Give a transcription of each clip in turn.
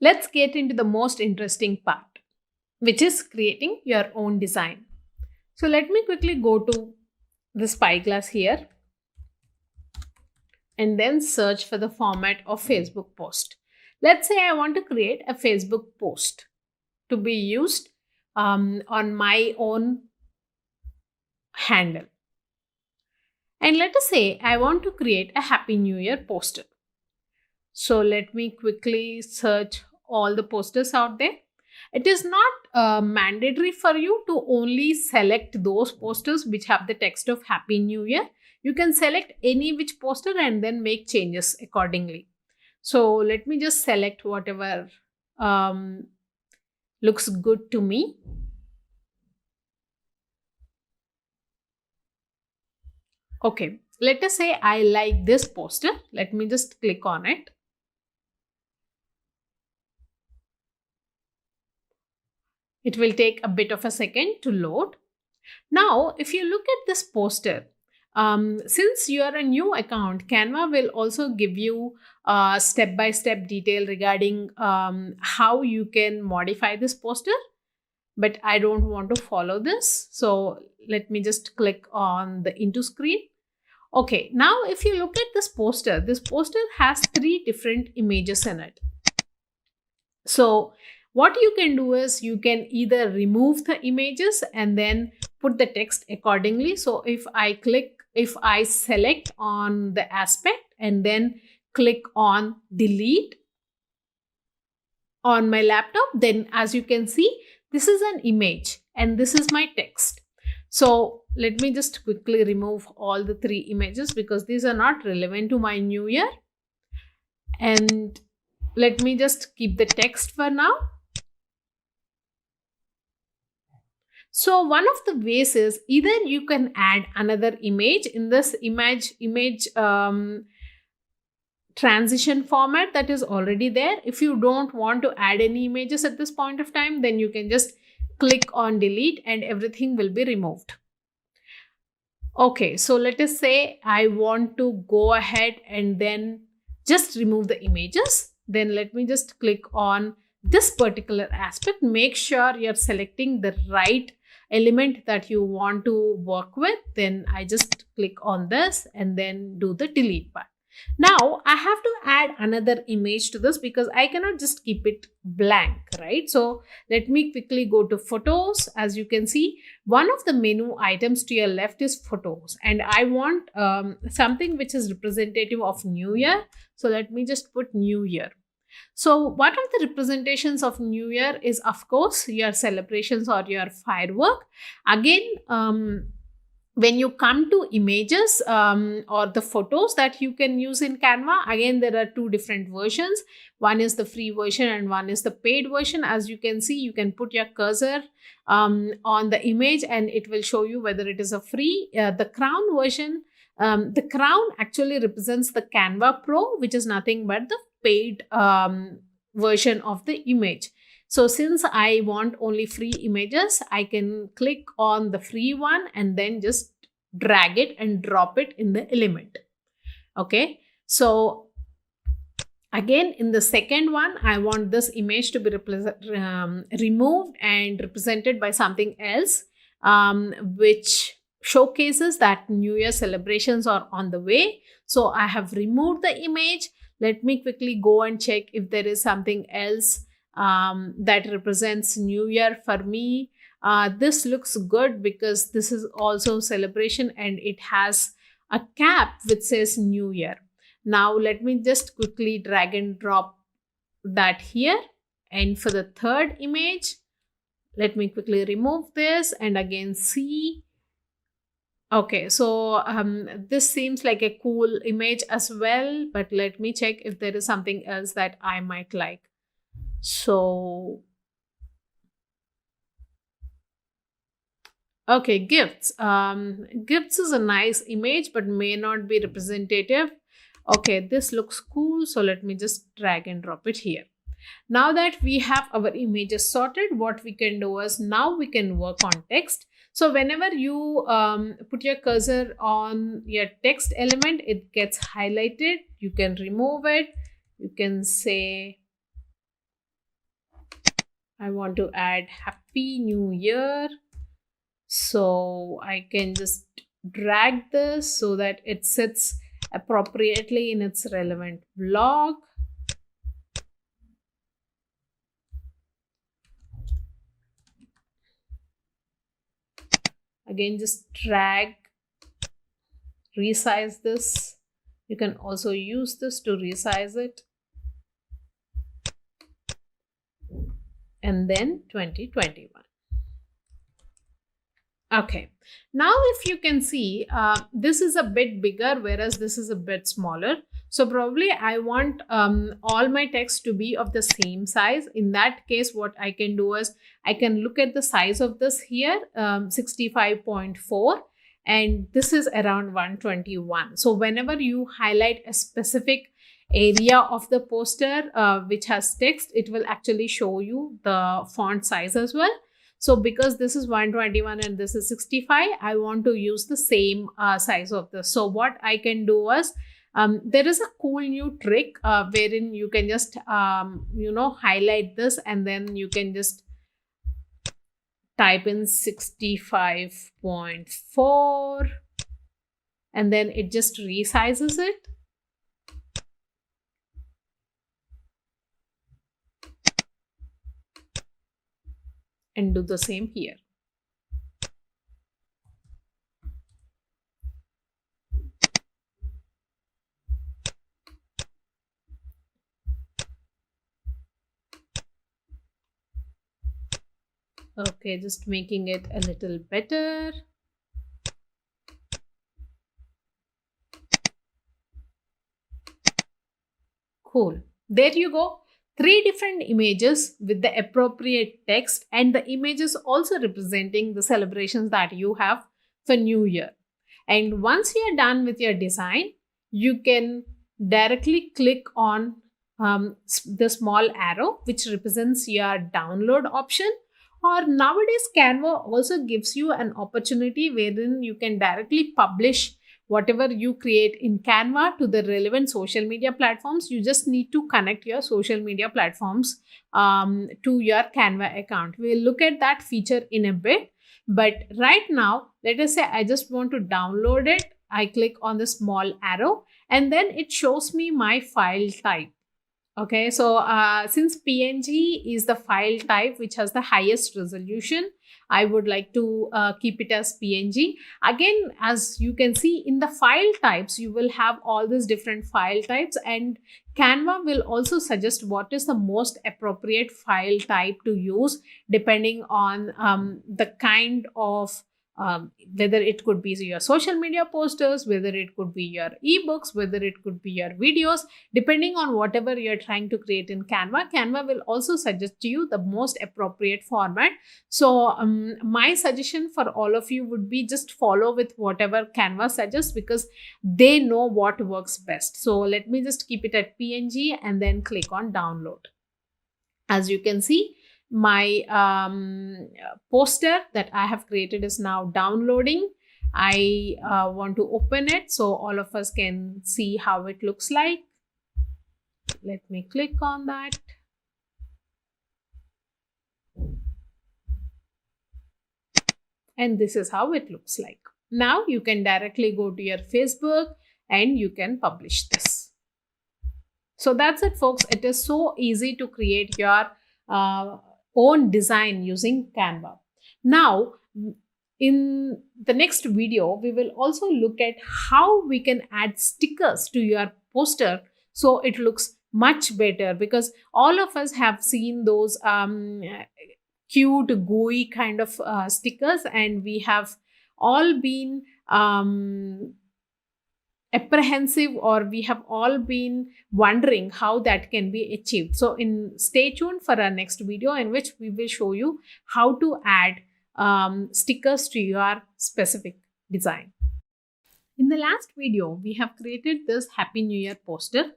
Let's get into the most interesting part, which is creating your own design. So let me quickly go to the spyglass here and then search for the format of Facebook post. Let's say I want to create a Facebook post to be used on my own handle. And let us say I want to create a Happy New Year poster. So let me quickly search all the posters out there. It is not mandatory for you to only select those posters which have the text of Happy New Year. You can select any which poster and then make changes accordingly. So let me just select whatever um, looks good to me. Okay, let us say I like this poster. Let me just click on it. It will take a bit of a second to load. Now, if you look at this poster, since you are a new account, Canva will also give you step-by-step detail regarding how you can modify this poster. But I don't want to follow this. So let me just click on the into screen. Okay, now if you look at this poster has three different images in it. So what you can do is you can either remove the images and then put the text accordingly. So if I select on the aspect and then click on delete on my laptop, then as you can see, this is an image and this is my text. So let me just quickly remove all the three images because these are not relevant to my new year. And let me just keep the text for now. So one of the ways is either you can add another image in this image transition format that is already there. If you don't want to add any images at this point of time, then you can just click on delete and everything will be removed. Okay, so let us say I want to go ahead and then just remove the images. Then let me just click on this particular aspect. Make sure you're selecting the right element that you want to work with. Then I just click on this and then do the delete part. Now I have to add another image to this because I cannot just keep it blank, right? So let me quickly go to photos. As you can see, one of the menu items to your left is photos, and I want something which is representative of New Year. So let me just put New Year. So one of the representations of New Year is, of course, your celebrations or your firework. Again, when you come to images or the photos that you can use in Canva, again, there are two different versions. One is the free version and one is the paid version. As you can see, you can put your cursor on the image and it will show you whether it is a free. The crown version, the crown actually represents the Canva Pro, which is nothing but the paid version of the image. So since I want only free images, I can click on the free one and then just drag it and drop it in the element. Okay, so again, in the second one, I want this image to be removed and represented by something else, which showcases that New Year celebrations are on the way. So I have removed the image. Let me quickly go and check if there is something else that represents New Year for me. This looks good because this is also celebration and it has a cap which says New Year. Now let me just quickly drag and drop that here. And for the third image, let me quickly remove this and again see. Okay, so this seems like a cool image as well, but let me check if there is something else that I might like. So, okay, gifts. Gifts is a nice image, but may not be representative. Okay, this looks cool, so let me just drag and drop it here. Now that we have our images sorted, what we can do is now we can work on text. So whenever you put your cursor on your text element, it gets highlighted. You can remove it. You can say I want to add Happy New Year. So I can just drag this so that it sits appropriately in its relevant block. Again, just drag, resize this. You can also use this to resize it. And then 2021. Okay, now if you can see, this is a bit bigger, whereas this is a bit smaller. So probably I want all my text to be of the same size. In that case, what I can do is I can look at the size of this here, 65.4, and this is around 121. So whenever you highlight a specific area of the poster which has text, it will actually show you the font size as well. So because this is 121 and this is 65, I want to use the same size of this. So what I can do is, there is a cool new trick wherein you can just, highlight this and then you can just type in 65.4 and then it just resizes it. And do the same here. Okay, just making it a little better. Cool. There you go. 3 different images with the appropriate text, and the images also representing the celebrations that you have for New Year. And once you are done with your design, you can directly click on the small arrow which represents your download option. Or nowadays, Canva also gives you an opportunity wherein you can directly publish whatever you create in Canva to the relevant social media platforms. You just need to connect your social media platforms to your Canva account. We'll look at that feature in a bit. But right now, let us say I just want to download it. I click on the small arrow and then it shows me my file type. Okay, so since PNG is the file type which has the highest resolution, I would like to keep it as PNG. Again, as you can see in the file types, you will have all these different file types, and Canva will also suggest what is the most appropriate file type to use depending on the kind of whether it could be your social media posters, whether it could be your ebooks, whether it could be your videos. Depending on whatever you're trying to create in Canva, Canva will also suggest to you the most appropriate format. So my suggestion for all of you would be just follow with whatever Canva suggests because they know what works best. So let me just keep it at PNG and then click on download. As you can see, my poster that I have created is now downloading. I want to open it so all of us can see how it looks like. Let me click on that. And this is how it looks like. Now you can directly go to your Facebook and you can publish this. So that's it, folks. It is so easy to create your own design using Canva. Now, in the next video, we will also look at how we can add stickers to your poster so it looks much better, because all of us have seen those cute, gooey kind of stickers, and we have all been apprehensive, or we have all been wondering how that can be achieved. So stay tuned for our next video in which we will show you how to add stickers to your specific design. In the last video, we have created this Happy New Year poster.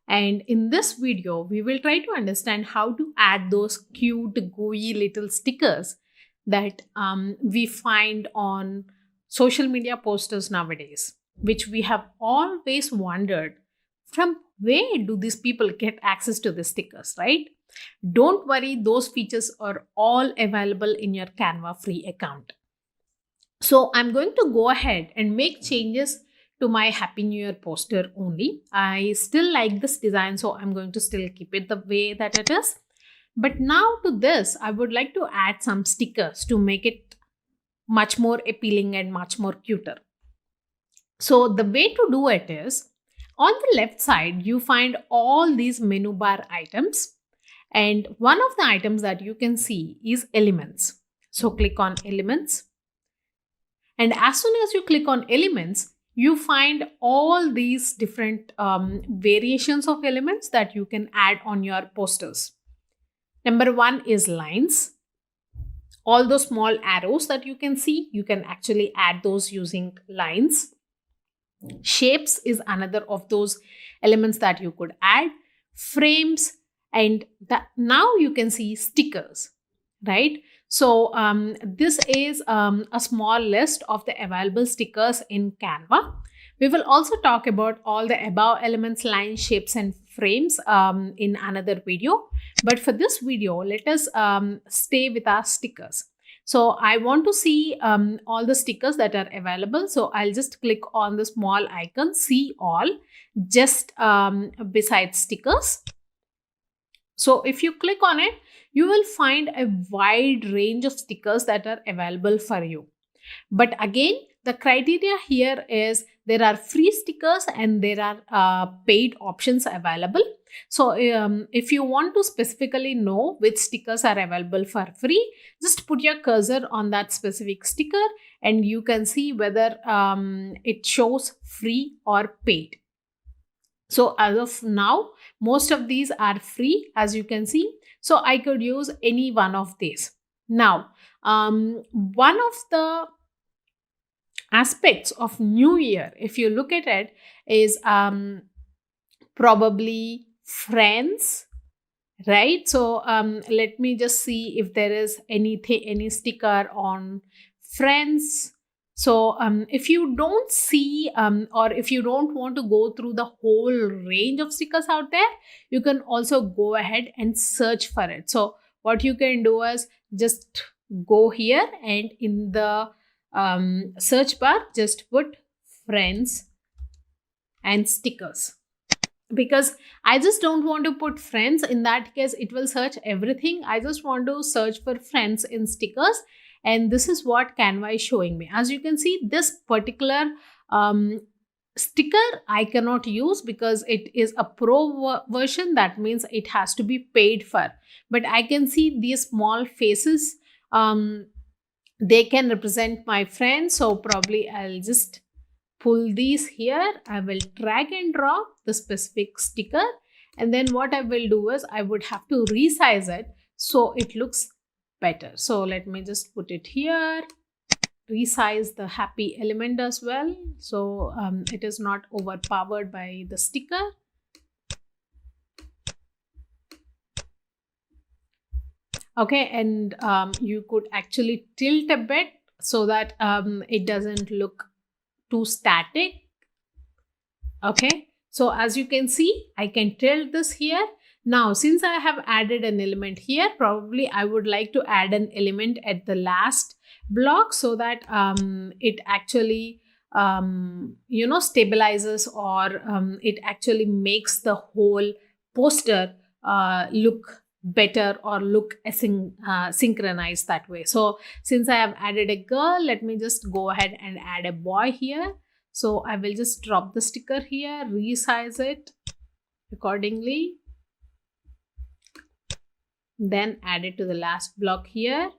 And in this video, we will try to understand how to add those cute, gooey little stickers that we find on social media posters nowadays, which we have always wondered from where do these people get access to the stickers, right? Don't worry, those features are all available in your Canva free account. So I'm going to go ahead and make changes to my Happy New Year poster only. I still like this design, so I'm going to still keep it the way that it is. But now to this, I would like to add some stickers to make it much more appealing and much more cuter. So the way to do it is, on the left side, you find all these menu bar items. And one of the items that you can see is elements. So click on elements. And as soon as you click on elements, you find all these different variations of elements that you can add on your posters. Number one is lines. All those small arrows that you can see, you can actually add those using lines. Shapes is another of those elements that you could add. Frames, and now you can see stickers, right? So this is a small list of the available stickers in Canva. We will also talk about all the above elements, lines, shapes, and frames in another video. But for this video, let us stay with our stickers. So I want to see all the stickers that are available. So I'll just click on the small icon, see all, just beside stickers. So if you click on it, you will find a wide range of stickers that are available for you. But again, the criteria here is there are free stickers and there are paid options available. So if you want to specifically know which stickers are available for free, just put your cursor on that specific sticker and you can see whether it shows free or paid. So as of now, most of these are free, as you can see. So I could use any one of these. Now, one of the aspects of New Year, if you look at it, is probably friends, right? So let me just see if there is any sticker on friends. So if you don't see or if you don't want to go through the whole range of stickers out there, you can also go ahead and search for it. So what you can do is just go here and in the search bar, just put friends and stickers. Because I just don't want to put friends. In that case, it will search everything. I just want to search for friends in stickers. And this is what Canva is showing me. As you can see, this particular sticker I cannot use because it is a pro version. That means it has to be paid for. But I can see these small faces. They can represent my friends. So probably I'll just pull these here. I will drag and drop the specific sticker. And then what I will do is I would have to resize it so it looks better. So let me just put it here, resize the happy element as well. So it is not overpowered by the sticker. Okay, and you could actually tilt a bit so that it doesn't look too static. Okay, so as you can see, I can tilt this here. Now, since I have added an element here, probably I would like to add an element at the last block so that it actually stabilizes or it actually makes the whole poster look better or look synchronized that way. So since I have added a girl, let me just go ahead and add a boy here. So I will just drop the sticker here, resize it accordingly, then add it to the last block here.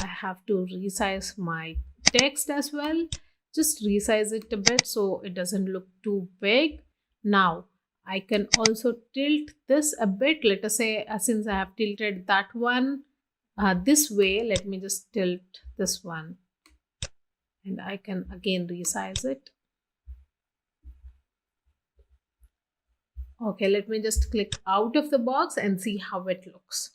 I have to resize my text as well. Just resize it a bit so it doesn't look too big. Now I can also tilt this a bit. Let us say since I have tilted that one this way, let me just tilt this one and I can again resize it. Okay, let me just click out of the box and see how it looks.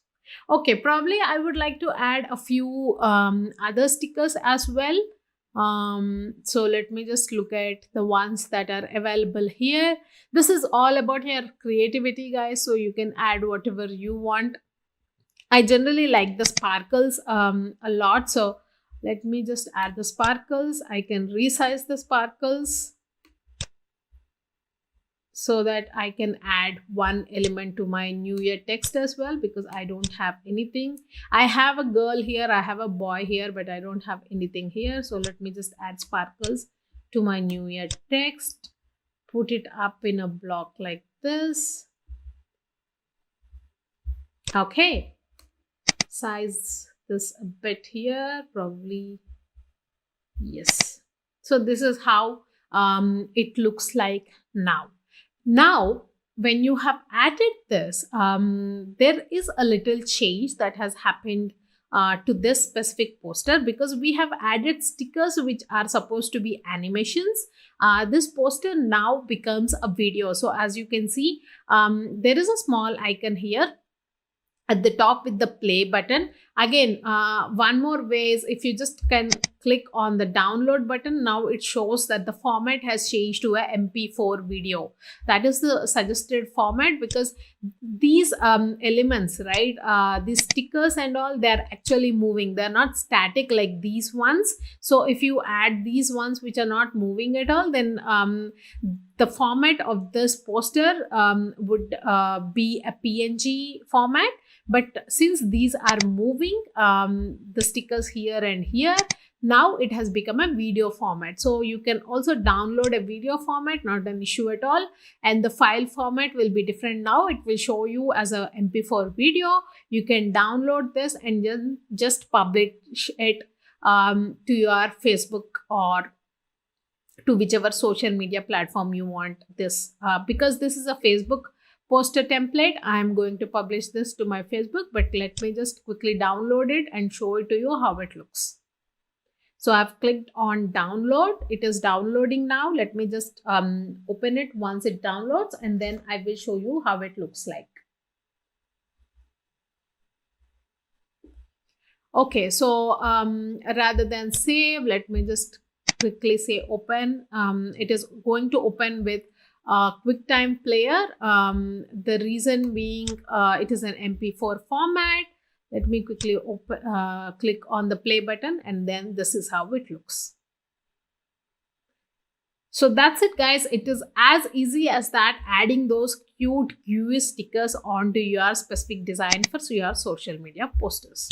Okay, probably I would like to add a few other stickers as well. So let me just look at the ones that are available here. This is all about your creativity, guys, so you can add whatever you want. I generally like the sparkles a lot, so let me just add the sparkles. I can resize the sparkles so that I can add one element to my new year text as well, because I don't have anything. I have a girl here, I have a boy here, but I don't have anything here. So let me just add sparkles to my new year text, put it up in a block like this. Okay, size this a bit here, probably. Yes. So this is how it looks like now. Now, when you have added this, there is a little change that has happened to this specific poster, because we have added stickers which are supposed to be animations. This poster now becomes a video. So as you can see, there is a small icon here at the top with the play button. Again, one more way is if you just can click on the download button. Now it shows that the format has changed to a MP4 video. That is the suggested format, because these elements, right, these stickers and all, they're actually moving, they're not static like these ones. So if you add these ones which are not moving at all, then the format of this poster would be a PNG format. But since these are moving, the stickers here and here, now it has become a video format. So you can also download a video format, not an issue at all. And the file format will be different now. It will show you as a MP4 video. You can download this and then just publish it to your Facebook or to whichever social media platform you want this. Because this is a Facebook poster template, I am going to publish this to my Facebook, but let me just quickly download it and show it to you how it looks. So I've clicked on download. It is downloading now. Let me just open it once it downloads, and then I will show you how it looks like. Okay, so rather than save, let me just quickly say open. It is going to open with QuickTime Player. The reason being it is an MP4 format. Let me quickly open, click on the play button, and then this is how it looks. So that's it, guys. It is as easy as that, adding those cute GUI stickers onto your specific design for your social media posters.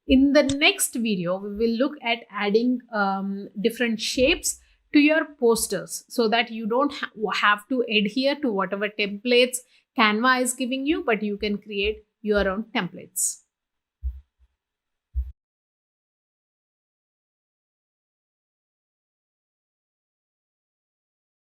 In the next video, we will look at adding different shapes to your posters, so that you don't have to adhere to whatever templates Canva is giving you, but you can create your own templates.